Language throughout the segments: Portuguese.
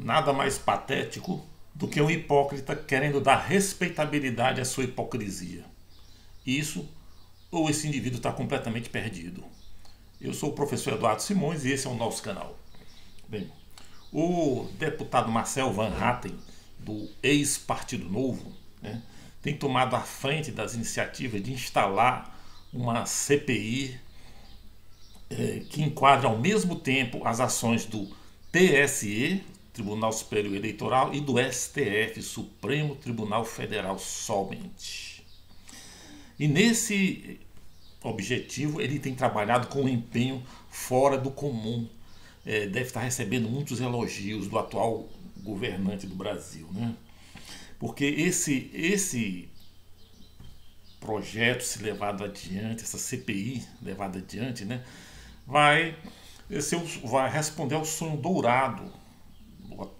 nada mais patético do que um hipócrita querendo dar respeitabilidade à sua hipocrisia. Isso, ou esse indivíduo está completamente perdido. Eu sou o professor Eduardo Simões e esse é o nosso canal. Bem, o deputado Marcel Van Hatten, do ex-Partido Novo, né, tem tomado a frente das iniciativas de instalar uma CPI que enquadra ao mesmo tempo as ações do TSE, Tribunal Superior Eleitoral, e do STF, Supremo Tribunal Federal somente. E nesse objetivo ele tem trabalhado com um empenho fora do comum. Deve estar recebendo muitos elogios do atual governante do Brasil, né? Porque esse projeto, se levado adiante, essa CPI levada adiante, né, vai responder ao sonho dourado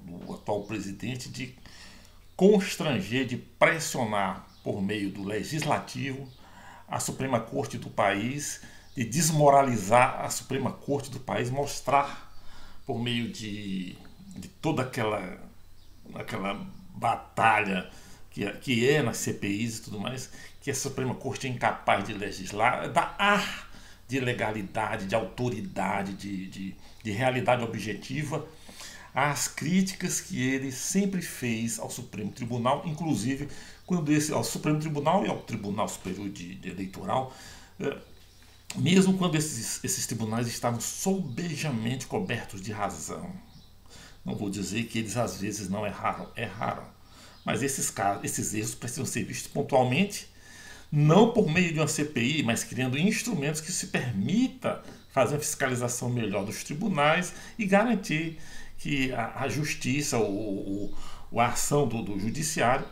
do atual presidente de constranger, de pressionar por meio do legislativo a Suprema Corte do país, de desmoralizar a Suprema Corte do país, mostrar por meio de toda aquela batalha que é nas CPIs e tudo mais, que a Suprema Corte é incapaz de legislar, dá ar de legalidade, de autoridade, de realidade objetiva às críticas que ele sempre fez ao Supremo Tribunal, inclusive quando ao Supremo Tribunal e ao Tribunal Superior Eleitoral, mesmo quando esses tribunais estavam sobejamente cobertos de razão. Não vou dizer que eles às vezes não erraram, mas esses erros precisam ser vistos pontualmente, não por meio de uma CPI, mas criando instrumentos que se permita fazer uma fiscalização melhor dos tribunais e garantir que a justiça, a ação do judiciário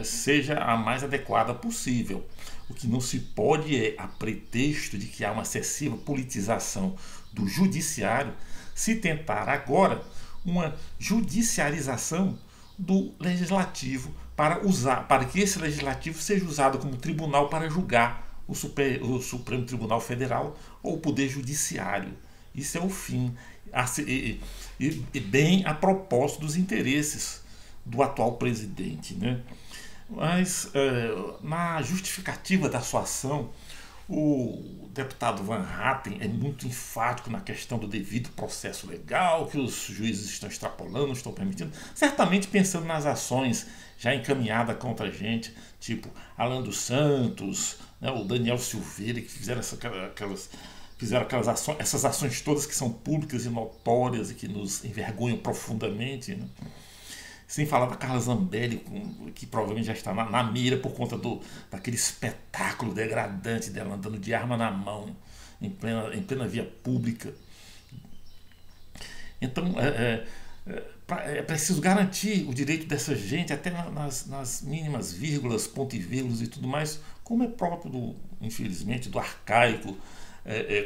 seja a mais adequada possível. O que não se pode é, a pretexto de que há uma excessiva politização do judiciário, se tentar agora uma judicialização do legislativo para que esse legislativo seja usado como tribunal para julgar o Supremo Tribunal Federal ou o Poder Judiciário. Isso é o fim, e bem a propósito dos interesses do atual presidente, né? Mas na justificativa da sua ação, o deputado Van Hatten é muito enfático na questão do devido processo legal, que os juízes estão extrapolando, estão permitindo, certamente pensando nas ações já encaminhadas contra a gente, tipo Alan dos Santos, né, o Daniel Silveira, que fizeram essas ações todas que são públicas e notórias e que nos envergonham profundamente, né? Sem falar da Carla Zambelli, que provavelmente já está na mira por conta daquele espetáculo degradante dela andando de arma na mão em plena via pública. Então é preciso garantir o direito dessa gente até nas mínimas vírgulas, ponto e vírgulas e tudo mais, como é próprio, infelizmente, do arcaico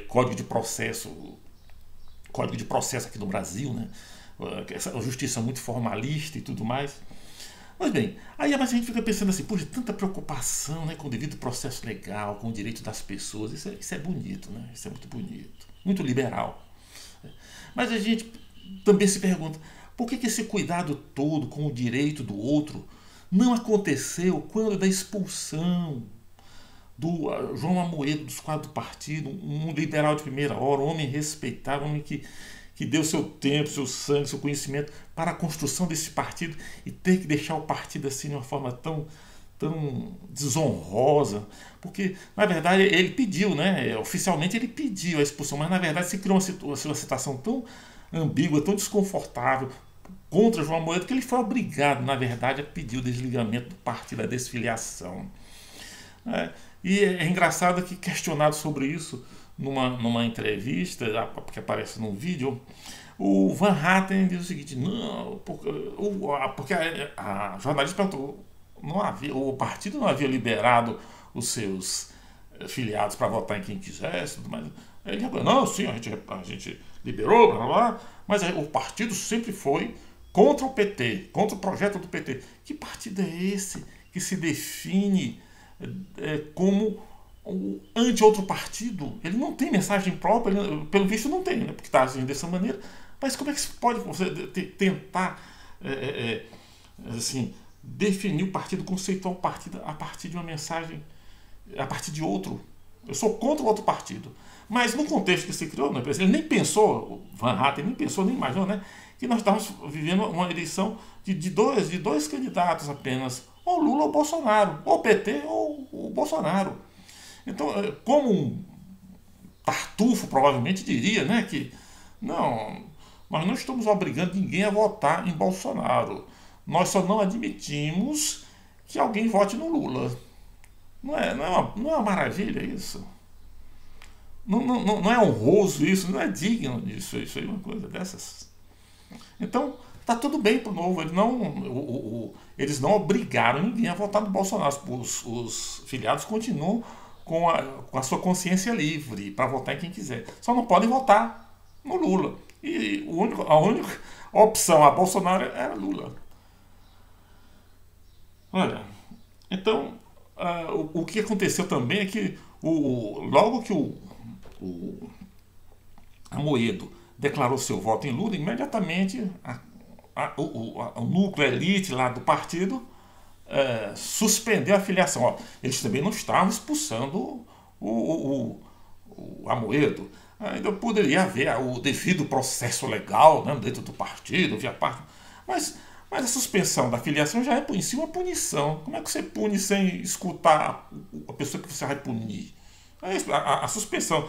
Código de Processo aqui no Brasil, né? A justiça muito formalista e tudo mais. Mas bem, aí a gente fica pensando assim, poxa, tanta preocupação, né, com o devido processo legal, com o direito das pessoas, isso é bonito, né? Isso é muito bonito, muito liberal. Mas a gente também se pergunta, por que esse cuidado todo com o direito do outro não aconteceu quando da expulsão do João Amoedo dos quadros do partido, um liberal de primeira hora, um homem respeitável, um homem que deu seu tempo, seu sangue, seu conhecimento para a construção desse partido e ter que deixar o partido assim de uma forma tão desonrosa, porque na verdade ele pediu, né? Oficialmente ele pediu a expulsão, mas na verdade se criou uma situação tão ambígua, tão desconfortável contra João Amoedo que ele foi obrigado, na verdade, a pedir o desligamento do partido, a desfiliação. E é engraçado que, questionado sobre isso numa entrevista que aparece num vídeo, o Van Hatten diz o seguinte: não, porque a jornalista perguntou, o partido não havia liberado os seus filiados para votar em quem quisesse, tudo mais. Ele falou, não, sim, a gente liberou, blá, blá, blá, mas o partido sempre foi contra o PT, contra o projeto do PT. Que partido é esse que se define como anti outro partido? Ele não tem mensagem própria, pelo visto não tem, né? Porque está agindo dessa maneira, Mas como é que se pode você tentar assim, definir o partido, conceituar o partido a partir de uma mensagem, a partir de outro? Eu sou contra o outro partido. Mas no contexto que se criou, né, ele nem pensou, o Van Hatten nem pensou, nem imaginou, né, que nós estávamos vivendo uma eleição de dois candidatos apenas, ou Lula ou Bolsonaro, ou PT ou o Bolsonaro. Então, como um Tartufo provavelmente diria, né, que não, nós não estamos obrigando ninguém a votar em Bolsonaro. Nós só não admitimos que alguém vote no Lula. Não é uma maravilha isso? Não é honroso isso, não é digno disso, isso aí, uma coisa dessas. Então, tá tudo bem pro Novo. Eles não obrigaram ninguém a votar no Bolsonaro. Os filiados continuam com a sua consciência livre para votar em quem quiser. Só não podem votar no Lula. E a única opção a Bolsonaro era Lula. Olha, então, o que aconteceu também é que logo que o Amoedo declarou seu voto em Lula, imediatamente o núcleo elite lá do partido suspendeu a filiação. Ó, eles também não estavam expulsando o Amoedo. Ainda poderia haver o devido processo legal, né, dentro do partido, via parte. Mas a suspensão da filiação já é em si uma punição. Como é que você pune sem escutar a pessoa que você vai punir? A suspensão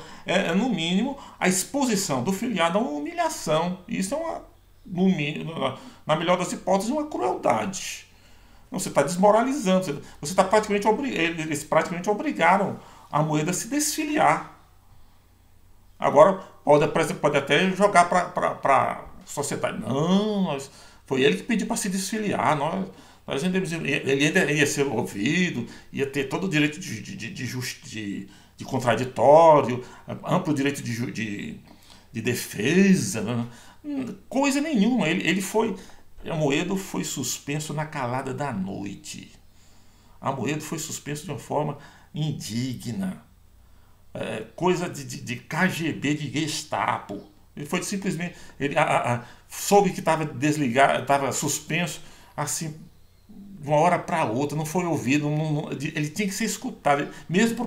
no mínimo, a exposição do filiado a uma humilhação. Isso é no mínimo, na melhor das hipóteses, uma crueldade. Você está desmoralizando. Você está eles praticamente obrigaram a Amoedo a se desfiliar. Agora pode até jogar para a sociedade. Não, foi ele que pediu para se desfiliar. Ele ainda ia ser ouvido, ia ter todo o direito de contraditório, amplo direito de defesa. Né? Coisa nenhuma. Amoedo foi suspenso na calada da noite. Amoedo foi suspenso de uma forma indigna. Coisa de KGB, de Gestapo. Ele foi simplesmente. Ele soube que estava desligado, estava suspenso, assim, de uma hora para outra, não foi ouvido. Ele tinha que ser escutado. Mesmo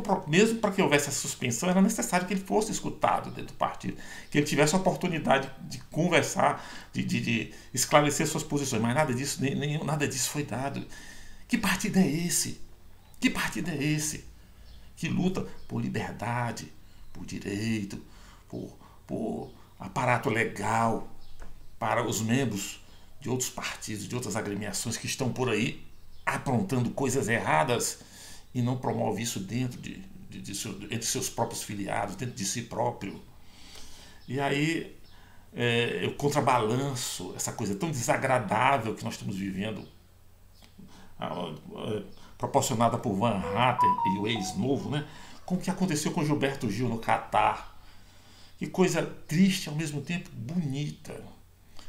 para que houvesse a suspensão, era necessário que ele fosse escutado dentro do partido, que ele tivesse a oportunidade de conversar, de esclarecer suas posições. Mas nada disso foi dado. Que partido é esse? Que partido é esse? Que luta por liberdade, por direito, por aparato legal para os membros de outros partidos, de outras agremiações que estão por aí aprontando coisas erradas e não promove isso dentro entre seus próprios filiados, dentro de si próprio. E aí eu contrabalanço essa coisa tão desagradável que nós estamos vivendo, proporcionada por Van Hatten e o ex-novo, né, com o que aconteceu com Gilberto Gil no Catar. Que coisa triste, ao mesmo tempo bonita.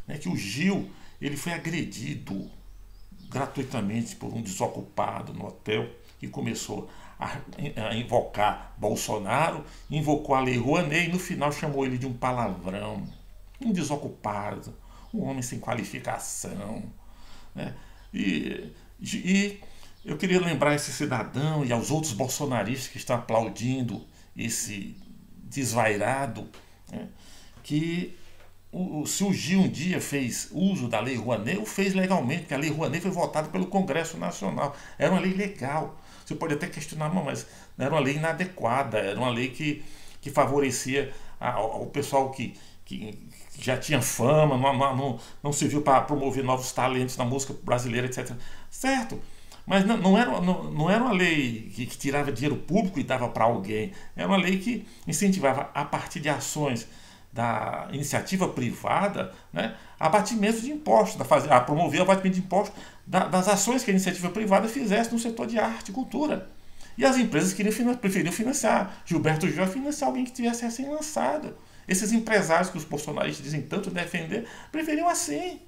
Né, que o Gil ele foi agredido gratuitamente por um desocupado no hotel que começou a invocar Bolsonaro, invocou a Lei Rouanet e no final chamou ele de um palavrão. Um desocupado, um homem sem qualificação. Né, e eu queria lembrar esse cidadão e aos outros bolsonaristas que estão aplaudindo esse desvairado, né, que se o Gil um dia fez uso da Lei Rouanet, o fez legalmente, porque a Lei Rouanet foi votada pelo Congresso Nacional. Era uma lei legal. Você pode até questionar, mas era uma lei inadequada, era uma lei que favorecia o pessoal que já tinha fama, não serviu para promover novos talentos na música brasileira, etc. Certo? Mas não era uma lei que tirava dinheiro público e dava para alguém. Era uma lei que incentivava, a partir de ações da iniciativa privada, né, abatimento de impostos, a promover o abatimento de impostos das ações que a iniciativa privada fizesse no setor de arte e cultura. E as empresas preferiam financiar. Gilberto Gil ia financiar alguém que tivesse recém-lançado. Esses empresários que os bolsonaristas dizem tanto defender, preferiam assim.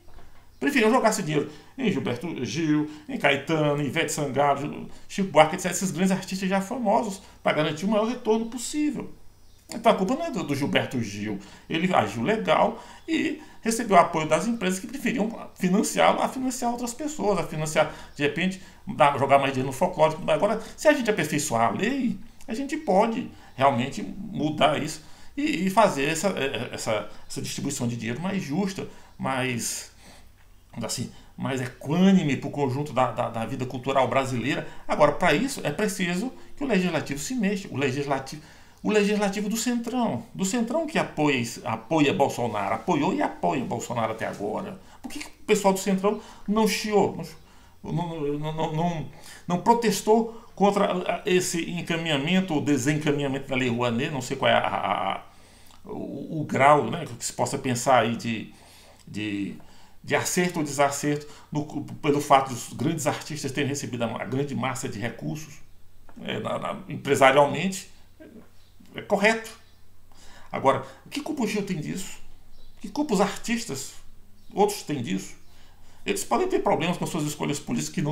Preferiam jogar esse dinheiro em Gilberto Gil, em Caetano, em Ivete Sangalo, Chico Buarque, etc. Esses grandes artistas já famosos, para garantir o maior retorno possível. Então a culpa não é do Gilberto Gil. Ele agiu legal e recebeu apoio das empresas que preferiam financiá-lo a financiar outras pessoas, a financiar, de repente, jogar mais dinheiro no folclore. Agora, se a gente aperfeiçoar a lei, a gente pode realmente mudar isso e fazer essa distribuição de dinheiro mais justa, mais, assim, mais equânime para o conjunto da vida cultural brasileira. Agora, para isso, é preciso que o legislativo se mexa. O legislativo do Centrão que apoia Bolsonaro, apoiou e apoia Bolsonaro até agora. Por que o pessoal do Centrão não chiou, não protestou contra esse encaminhamento ou desencaminhamento da Lei Rouanet? Não sei qual é o grau, né, que se possa pensar aí de acerto ou desacerto pelo fato dos grandes artistas terem recebido a grande massa de recursos empresarialmente. É correto. Agora, que culpa o Gil tem disso? Que culpa os artistas? Outros têm disso? Eles podem ter problemas com suas escolhas políticas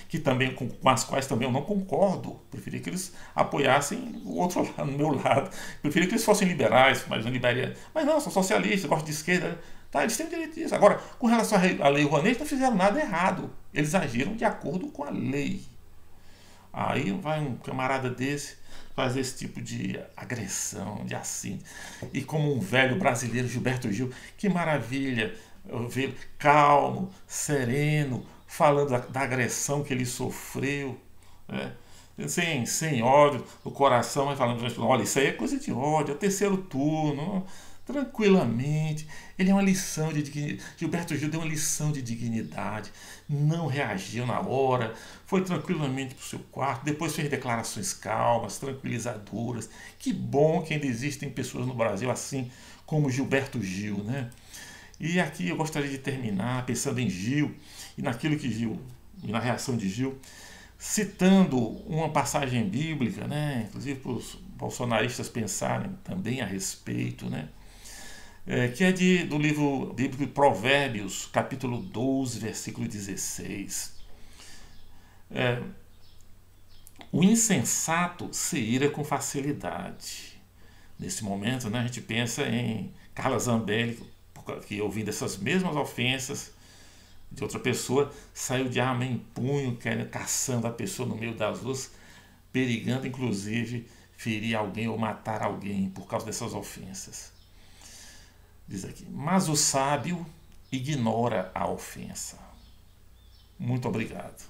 que também com as quais também eu não concordo. Preferia que eles apoiassem o outro lado, no meu lado. Preferia que eles fossem liberais, mas não liberaria. Mas não, são socialistas, gostam de esquerda. Tá, eles têm direito disso. Agora, com relação à Lei Rouanet, eles não fizeram nada errado. Eles agiram de acordo com a lei. Aí vai um camarada desse fazer esse tipo de agressão, de assim. E como um velho brasileiro, Gilberto Gil, que maravilha vê-lo calmo, sereno, falando da agressão que ele sofreu, né? Sem ódio no coração, mas falando, olha, isso aí é coisa de ódio, é o terceiro turno, tranquilamente. Ele é uma lição de dignidade. Gilberto Gil deu uma lição de dignidade, não reagiu na hora, foi tranquilamente para o seu quarto, depois fez declarações calmas, tranquilizadoras. Que bom que ainda existem pessoas no Brasil assim como Gilberto Gil, né? E aqui eu gostaria de terminar pensando em Gil e naquilo que Gil, e na reação de Gil, citando uma passagem bíblica, né? Inclusive para os bolsonaristas pensarem também a respeito, né? Que é do livro bíblico Provérbios, capítulo 12, versículo 16. O insensato se ira com facilidade. Nesse momento, né, a gente pensa em Carla Zambelli, que ouvindo essas mesmas ofensas de outra pessoa, saiu de arma em punho, caçando a pessoa no meio das ruas, perigando inclusive ferir alguém ou matar alguém por causa dessas ofensas. Diz aqui, mas o sábio ignora a ofensa. Muito obrigado.